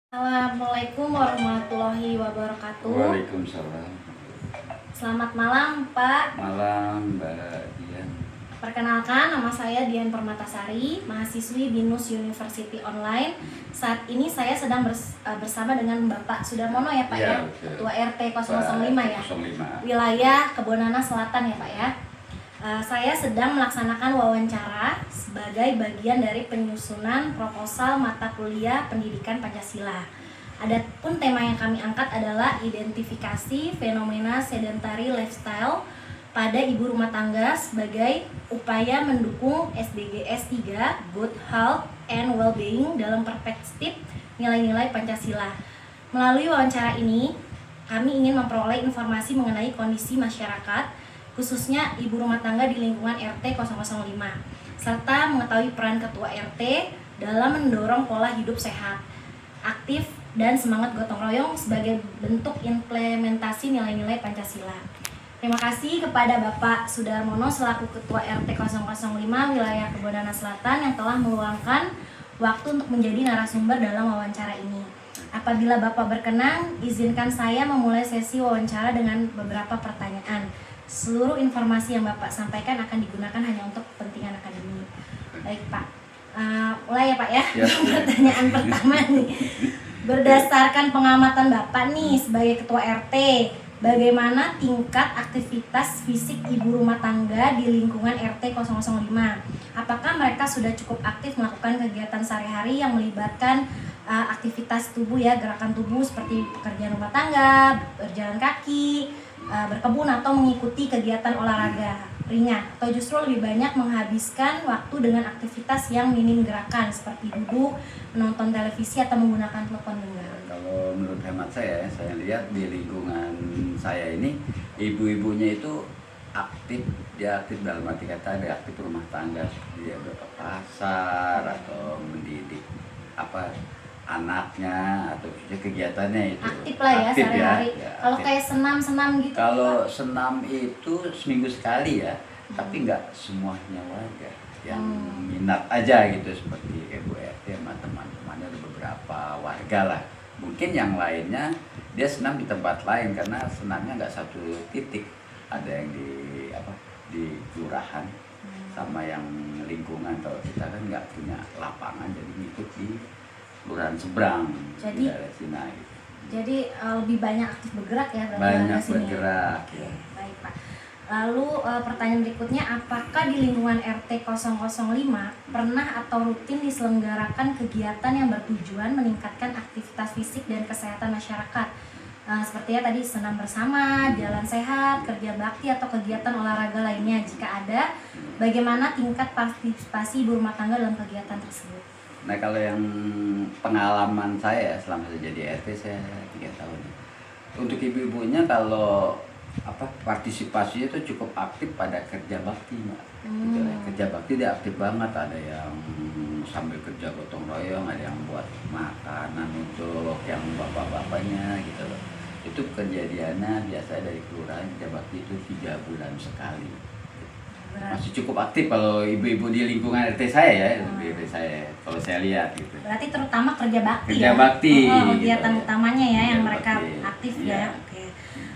Assalamualaikum warahmatullahi wabarakatuh. Waalaikumsalam. Selamat malam, Pak. Malam, Mbak Dian. Perkenalkan, nama saya Dian Permatasari, mahasiswi BINUS University Online. Saat ini saya sedang bersama dengan Bapak Sudarmono ya, Pak ya, Ketua RT 005 ya, 005. wilayah Kebonana Selatan ya, Pak ya. Saya sedang melaksanakan wawancara sebagai bagian dari penyusunan proposal mata kuliah pendidikan Pancasila. Adapun tema yang kami angkat adalah identifikasi fenomena sedentary lifestyle pada ibu rumah tangga sebagai upaya mendukung SDGs 3 Good Health and Well-being dalam perspektif nilai-nilai Pancasila. Melalui wawancara ini, kami ingin memperoleh informasi mengenai kondisi masyarakat khususnya ibu rumah tangga di lingkungan RT 005, serta mengetahui peran ketua RT dalam mendorong pola hidup sehat, aktif, dan semangat gotong royong sebagai bentuk implementasi nilai-nilai Pancasila. Terima kasih kepada Bapak Sudarmono selaku Ketua RT 005 wilayah Kebonana Selatan yang telah meluangkan waktu untuk menjadi narasumber dalam wawancara ini. Apabila Bapak berkenan, izinkan saya memulai sesi wawancara dengan beberapa pertanyaan. Seluruh informasi yang Bapak sampaikan akan digunakan hanya untuk kepentingan akademik. Baik Pak, mulai ya Pak ya. Pertanyaan pertama nih, berdasarkan pengamatan Bapak nih sebagai Ketua RT, bagaimana tingkat aktivitas fisik ibu rumah tangga di lingkungan RT 005? Apakah mereka sudah cukup aktif melakukan kegiatan sehari-hari yang melibatkan aktivitas tubuh ya, gerakan tubuh seperti pekerjaan rumah tangga, berjalan kaki, berkebun atau mengikuti kegiatan olahraga ringan, atau justru lebih banyak menghabiskan waktu dengan aktivitas yang minim gerakan seperti duduk, menonton televisi atau menggunakan telepon genggam. Kalau menurut hemat saya lihat di lingkungan saya ini ibu-ibunya itu aktif, dia aktif dalam arti kata dia aktif rumah tangga, dia ke pasar atau mendidik anaknya atau kegiatannya itu aktif lah ya sehari-hari ya. Kalau kayak senam-senam gitu, kalau senam itu seminggu sekali ya, tapi nggak semuanya warga yang minat aja gitu, seperti Ibu RT sama teman-temannya, ada beberapa warga lah. Mungkin yang lainnya dia senam di tempat lain karena senamnya nggak satu titik, ada yang di kelurahan sama yang lingkungan. Kalau kita kan nggak punya lapangan, jadi ngikut di kelurahan seberang. Jadi Sina, gitu. Jadi lebih banyak aktif bergerak ya, banyak bergerak ya. Baik Pak. Lalu pertanyaan berikutnya, apakah di lingkungan RT 005 pernah atau rutin diselenggarakan kegiatan yang bertujuan meningkatkan aktivitas fisik dan kesehatan masyarakat? Seperti ya tadi senam bersama, jalan sehat, kerja bakti atau kegiatan olahraga lainnya. Jika ada, bagaimana tingkat partisipasi ibu rumah tangga dalam kegiatan tersebut? Nah, kalau yang pengalaman saya selama saya jadi RT, saya 3 tahun. Untuk ibu-ibunya kalau partisipasinya itu cukup aktif pada kerja bakti, Mbak. Gitu ya. Kerja bakti dia aktif banget, ada yang sambil kerja gotong royong, ada yang buat makanan untuk yang bapak-bapaknya gitu loh. Itu kejadiannya biasa dari kelurahan, kerja bakti itu 3 bulan sekali. Masih cukup aktif kalau ibu-ibu di lingkungan RT saya ya, RT saya kalau saya lihat gitu. Berarti terutama kerja bakti. Kerja bakti. Kegiatan gitu, utamanya ya yang kerja mereka bakti. aktif Ya. ya. Oke.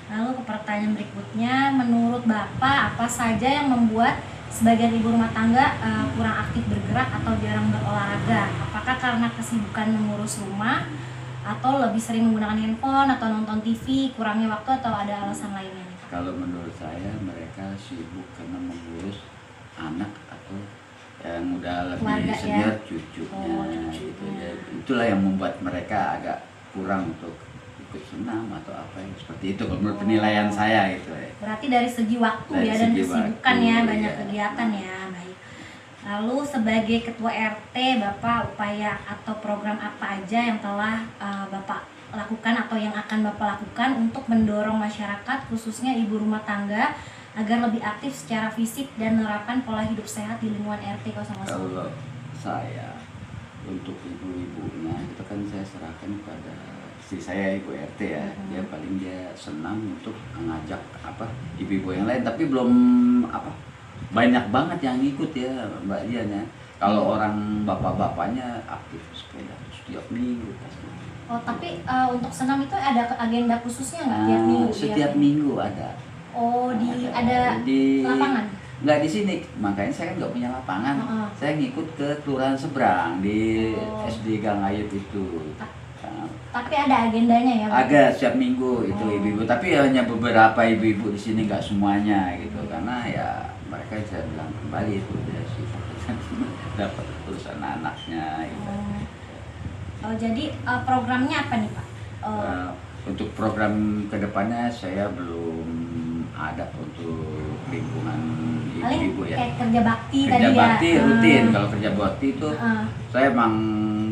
Lalu ke pertanyaan berikutnya, menurut Bapak apa saja yang membuat sebagian ibu rumah tangga kurang aktif bergerak atau jarang berolahraga? Apakah karena kesibukan mengurus rumah atau lebih sering menggunakan handphone atau nonton TV, kurangnya waktu atau ada alasan lainnya? Kalau menurut saya mereka sibuk karena mengurus anak atau yang udah lebih keluarga, senior ya? cucunya, gitu ya. Itulah yang membuat mereka agak kurang untuk ikut senam atau apa yang seperti itu kalau menurut penilaian saya gitu ya. Berarti dari segi waktu dari ya dan segi kesibukan waktu, ya, banyak ya. kegiatan ya. Baik. Lalu sebagai ketua RT, Bapak upaya atau program apa aja yang telah Bapak lakukan atau yang akan Bapak lakukan untuk mendorong masyarakat khususnya ibu rumah tangga agar lebih aktif secara fisik dan menerapkan pola hidup sehat di lingkungan RT 005? Kalau saya untuk ibu-ibunya itu kan saya serahkan kepada istri saya, Ibu RT ya. Dia senang untuk mengajak ibu-ibu yang lain, tapi belum banyak banget yang ikut ya Mbak Dian ya. Kalau orang bapak-bapaknya aktif sepeda setiap minggu pasti. Oh, tapi untuk senam itu ada agenda khususnya nggak tiap minggu? Setiap minggu ada. Oh, ada di lapangan? Nggak di sini, makanya saya kan nggak punya lapangan. Saya ngikut ke kelurahan seberang di SD Gang Ayub itu. Tapi ada agendanya ya? Agak setiap minggu itu ibu-ibu, tapi hanya beberapa ibu-ibu di sini, nggak semuanya gitu, karena ya mereka saya bilang kembali itu dari situ dapat urusan anaknya gitu. Oh, jadi programnya apa nih Pak? Untuk program kedepannya saya belum ada untuk lingkungan ibu-ibu ya. Kayak kerja bakti Kerja tadi bakti ya? rutin. Kalau kerja bakti itu saya emang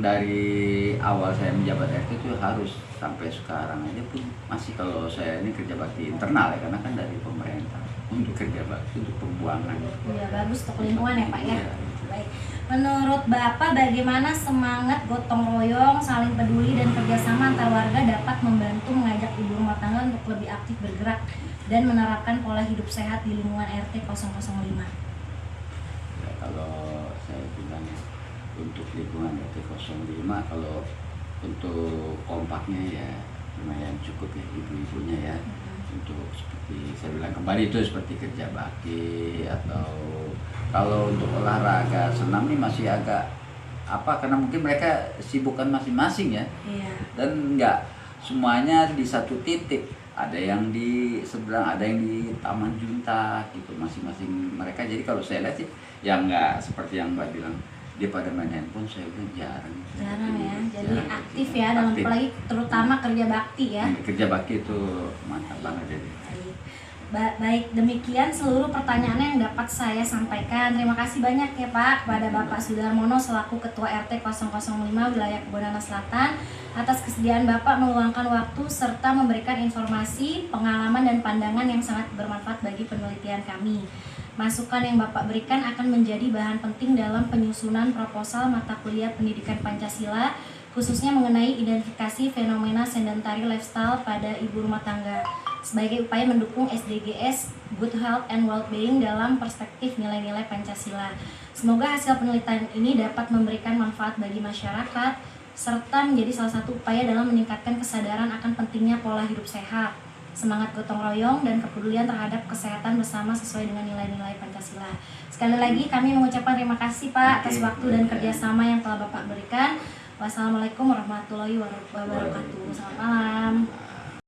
dari awal saya menjabat RT itu harus sampai sekarang aja pun masih, kalau saya ini kerja bakti internal ya, karena kan dari pemerintah untuk kerja bakti untuk pembuangan. Iya, bagus untuk lingkungan ya Pak ya. Iya. Baik. Menurut Bapak bagaimana semangat gotong royong, saling peduli dan kerjasama antar warga dapat membantu mengajak ibu rumah tangga untuk lebih aktif bergerak dan menerapkan pola hidup sehat di lingkungan RT 005? Ya, kalau saya bilang untuk lingkungan RT 05, kalau untuk kompaknya ya lumayan cukup ya ibu-ibunya ya. Untuk seperti saya bilang kembali itu seperti kerja bakti, atau kalau untuk olahraga senam ini masih agak karena mungkin mereka sibukkan masing-masing ya. Iya. Dan nggak semuanya di satu titik, ada yang di seberang, ada yang di Taman Junta gitu, masing-masing mereka. Jadi kalau saya lihat sih ya nggak seperti yang Mbak bilang dia pada main handphone, saya udah jarang ya, jadi aktif ya dalam, apalagi terutama kerja bakti ya. Kerja bakti itu mantap banget jadi. Baik, demikian seluruh pertanyaan yang dapat saya sampaikan. Terima kasih banyak ya Pak kepada Bapak Sudarmono selaku Ketua RT 005 Wilayah Kebonanas Selatan atas kesediaan Bapak meluangkan waktu serta memberikan informasi, pengalaman dan pandangan yang sangat bermanfaat bagi penelitian kami. Masukan yang Bapak berikan akan menjadi bahan penting dalam penyusunan proposal mata kuliah pendidikan Pancasila, khususnya mengenai identifikasi fenomena sedentary lifestyle pada ibu rumah tangga sebagai upaya mendukung SDGs Good Health and Well-being dalam perspektif nilai-nilai Pancasila. Semoga hasil penelitian ini dapat memberikan manfaat bagi masyarakat serta menjadi salah satu upaya dalam meningkatkan kesadaran akan pentingnya pola hidup sehat, semangat gotong royong dan kepedulian terhadap kesehatan bersama sesuai dengan nilai-nilai Pancasila. Sekali lagi kami mengucapkan terima kasih Pak atas waktu dan kerjasama yang telah Bapak berikan. Wassalamualaikum warahmatullahi wabarakatuh. Selamat malam.